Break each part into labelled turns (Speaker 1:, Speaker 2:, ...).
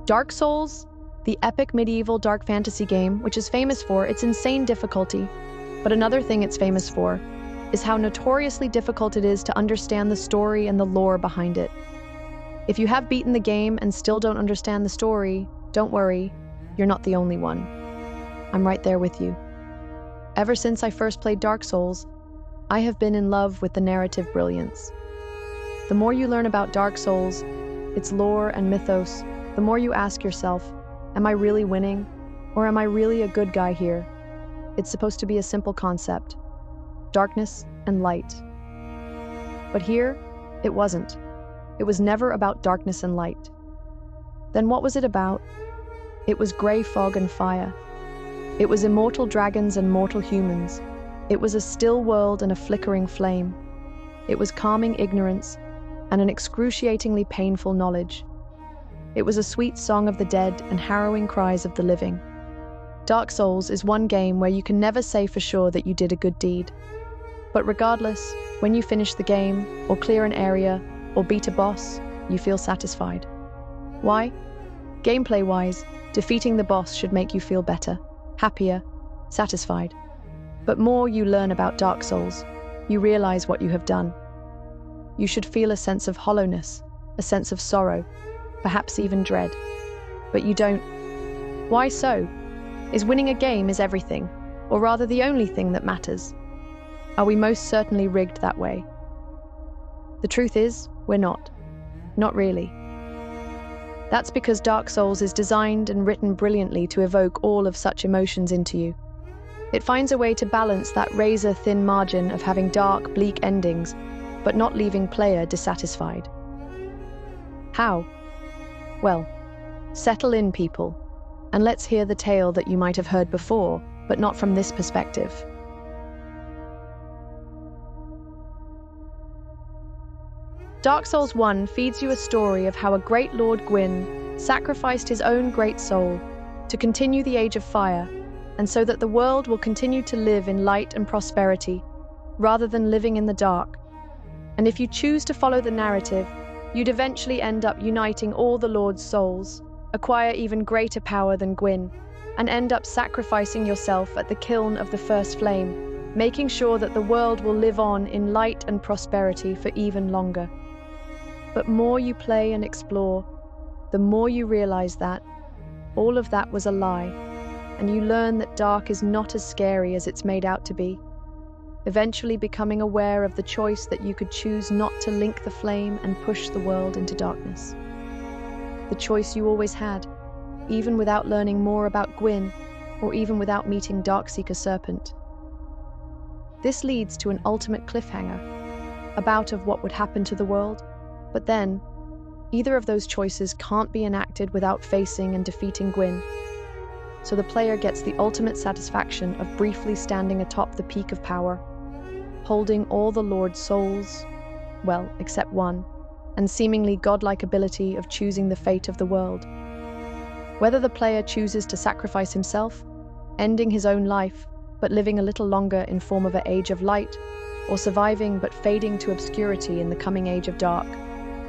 Speaker 1: Dark Souls, the epic medieval dark fantasy game, which is famous for its insane difficulty. But another thing it's famous for is how notoriously difficult it is to understand the story and the lore behind it. If you have beaten the game and still don't understand the story, don't worry, you're not the only one. I'm right there with you. Ever since I first played Dark Souls, I have been in love with the narrative brilliance. The more you learn about Dark Souls, its lore and mythos, the more you ask yourself, am I really winning? Or am I really a good guy here? It's supposed to be a simple concept: darkness and light. But here, it wasn't. It was never about darkness and light. Then what was it about? It was gray fog and fire. It was immortal dragons and mortal humans. It was a still world and a flickering flame. It was calming ignorance and an excruciatingly painful knowledge. It was a sweet song of the dead and harrowing cries of the living. Dark Souls is one game where you can never say for sure that you did a good deed. But regardless, when you finish the game, or clear an area, or beat a boss, you feel satisfied. Why? Gameplay-wise, defeating the boss should make you feel better, happier, satisfied. But more you learn about Dark Souls, you realize what you have done. You should feel a sense of hollowness, a sense of sorrow, perhaps even dread. But you don't. Why so? Is winning a game is everything, or rather the only thing that matters? Are we most certainly rigged that way? The truth is, we're not. Not really. That's because Dark Souls is designed and written brilliantly to evoke all of such emotions into you. It finds a way to balance that razor-thin margin of having dark, bleak endings, but not leaving player dissatisfied. How? Well, settle in, people, and let's hear the tale that you might have heard before, but not from this perspective. Dark Souls 1 feeds you a story of how a great Lord Gwyn sacrificed his own great soul to continue the Age of Fire, and so that the world will continue to live in light and prosperity, rather than living in the dark. And if you choose to follow the narrative, you'd eventually end up uniting all the Lord's souls, acquire even greater power than Gwyn, and end up sacrificing yourself at the kiln of the first flame, making sure that the world will live on in light and prosperity for even longer. But more you play and explore, the more you realize that all of that was a lie, and you learn that dark is not as scary as it's made out to be, eventually becoming aware of the choice that you could choose not to link the flame and push the world into darkness. The choice you always had, even without learning more about Gwyn, or even without meeting Darkseeker Serpent. This leads to an ultimate cliffhanger, about of what would happen to the world, but then, either of those choices can't be enacted without facing and defeating Gwyn. So the player gets the ultimate satisfaction of briefly standing atop the peak of power, holding all the Lord's souls, well, except one, and seemingly godlike ability of choosing the fate of the world. Whether the player chooses to sacrifice himself, ending his own life, but living a little longer in form of an Age of Light, or surviving but fading to obscurity in the coming Age of Dark,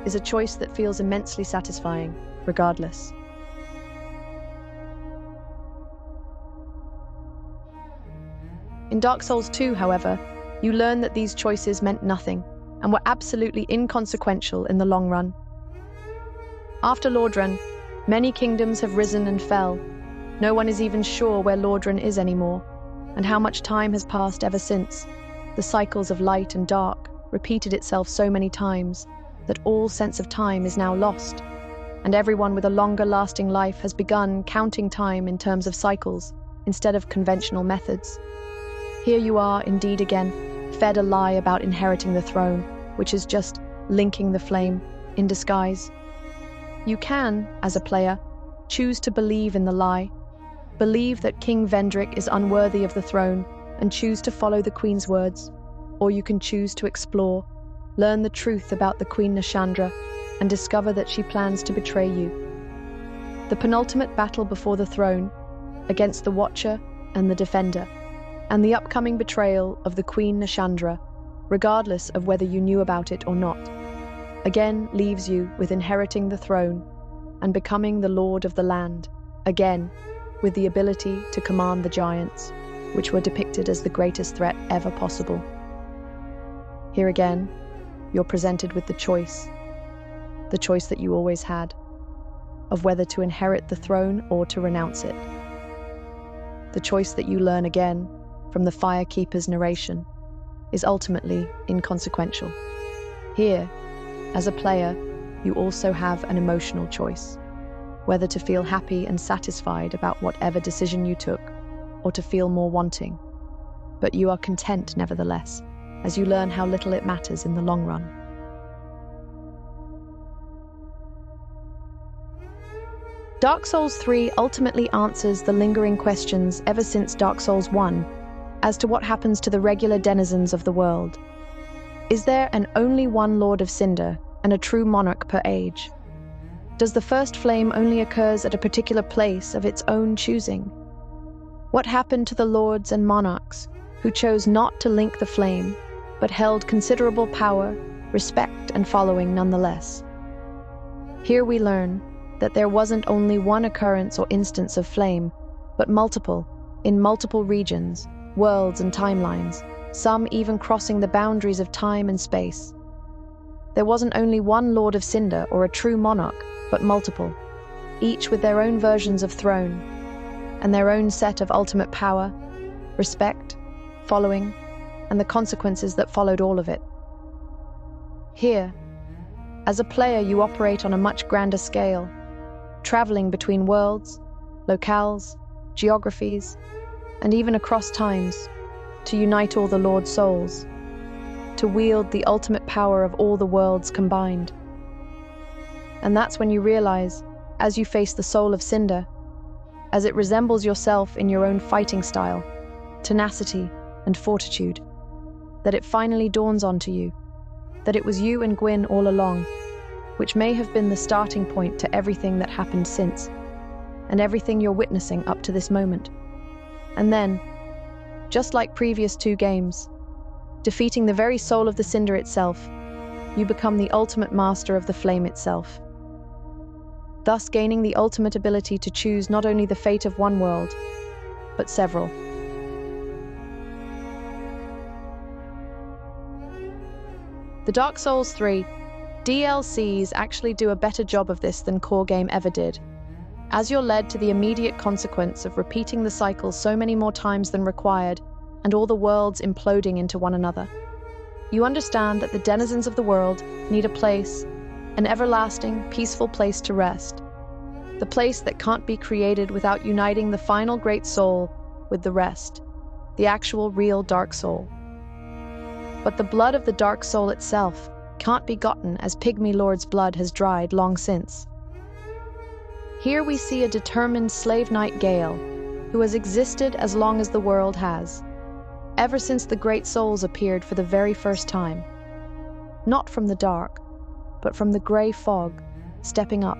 Speaker 1: is a choice that feels immensely satisfying, regardless. In Dark Souls 2, however, you learn that these choices meant nothing, and were absolutely inconsequential in the long run. After Lordran, many kingdoms have risen and fell. No one is even sure where Lordran is anymore, and how much time has passed ever since. The cycles of light and dark repeated itself so many times that all sense of time is now lost, and everyone with a longer-lasting life has begun counting time in terms of cycles instead of conventional methods. Here you are, indeed again, fed a lie about inheriting the throne, which is just linking the flame in disguise. You can, as a player, choose to believe in the lie, believe that King Vendrick is unworthy of the throne, and choose to follow the Queen's words, or you can choose to explore, learn the truth about the Queen Nashandra, and discover that she plans to betray you. The penultimate battle before the throne, against the Watcher and the Defender, and the upcoming betrayal of the Queen Nashandra, regardless of whether you knew about it or not, again leaves you with inheriting the throne, and becoming the lord of the land, again, with the ability to command the giants, which were depicted as the greatest threat ever possible. Here again, you're presented with the choice that you always had, of whether to inherit the throne or to renounce it. The choice that you learn again from the Firekeeper's narration is ultimately inconsequential. Here, as a player, you also have an emotional choice, whether to feel happy and satisfied about whatever decision you took, or to feel more wanting. But you are content nevertheless, as you learn how little it matters in the long run. Dark Souls 3 ultimately answers the lingering questions ever since Dark Souls 1 as to what happens to the regular denizens of the world. Is there an only one Lord of Cinder and a true monarch per age? Does the first flame only occurs at a particular place of its own choosing? What happened to the lords and monarchs who chose not to link the flame, but held considerable power, respect, and following nonetheless? Here we learn that there wasn't only one occurrence or instance of flame, but multiple, in multiple regions, worlds and timelines, some even crossing the boundaries of time and space. There wasn't only one Lord of Cinder or a true monarch, but multiple, each with their own versions of throne, and their own set of ultimate power, respect, following, and the consequences that followed all of it. Here, as a player, you operate on a much grander scale, traveling between worlds, locales, geographies, and even across times, to unite all the Lord's souls, to wield the ultimate power of all the worlds combined. And that's when you realize, as you face the soul of Cinder, as it resembles yourself in your own fighting style, tenacity, and fortitude, that it finally dawns onto you that it was you and Gwyn all along, which may have been the starting point to everything that happened since, and everything you're witnessing up to this moment. And then, just like previous two games, defeating the very soul of the Cinder itself, you become the ultimate master of the flame itself, thus gaining the ultimate ability to choose not only the fate of one world, but several. The Dark Souls 3 DLCs actually do a better job of this than core game ever did, as you're led to the immediate consequence of repeating the cycle so many more times than required, and all the worlds imploding into one another. You understand that the denizens of the world need a place, an everlasting, peaceful place to rest, the place that can't be created without uniting the final great soul with the rest, the actual real Dark Soul. But the blood of the Dark Soul itself can't be gotten, as Pygmy Lord's blood has dried long since. Here we see a determined slave knight Gale, who has existed as long as the world has, ever since the great souls appeared for the very first time, not from the dark, but from the grey fog, stepping up,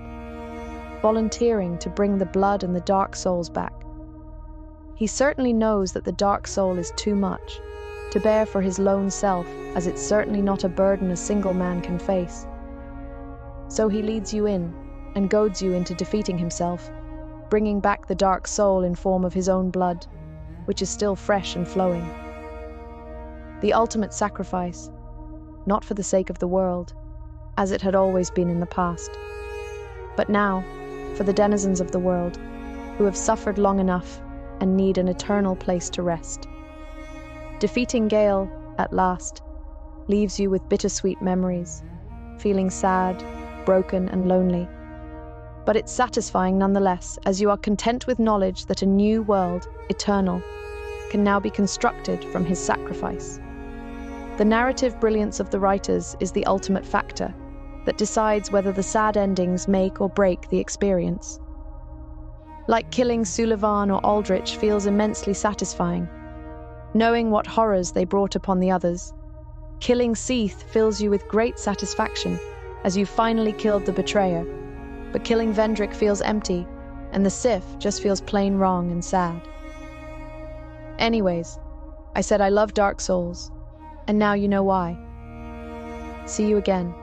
Speaker 1: volunteering to bring the blood and the Dark Souls back. He certainly knows that the Dark Soul is too much to bear for his lone self, as it's certainly not a burden a single man can face. So he leads you in and goads you into defeating himself, bringing back the Dark Soul in form of his own blood, which is still fresh and flowing. The ultimate sacrifice, not for the sake of the world, as it had always been in the past, but now for the denizens of the world, who have suffered long enough and need an eternal place to rest. Defeating Gale, at last, leaves you with bittersweet memories, feeling sad, broken, and lonely. But it's satisfying nonetheless, as you are content with knowledge that a new world, eternal, can now be constructed from his sacrifice. The narrative brilliance of the writers is the ultimate factor that decides whether the sad endings make or break the experience. Like killing Sullivan or Aldrich feels immensely satisfying, knowing what horrors they brought upon the others. Killing Seath fills you with great satisfaction, as you finally killed the betrayer. But killing Vendrick feels empty, and the Sif just feels plain wrong and sad. Anyways, I said I love Dark Souls, and now you know why. See you again.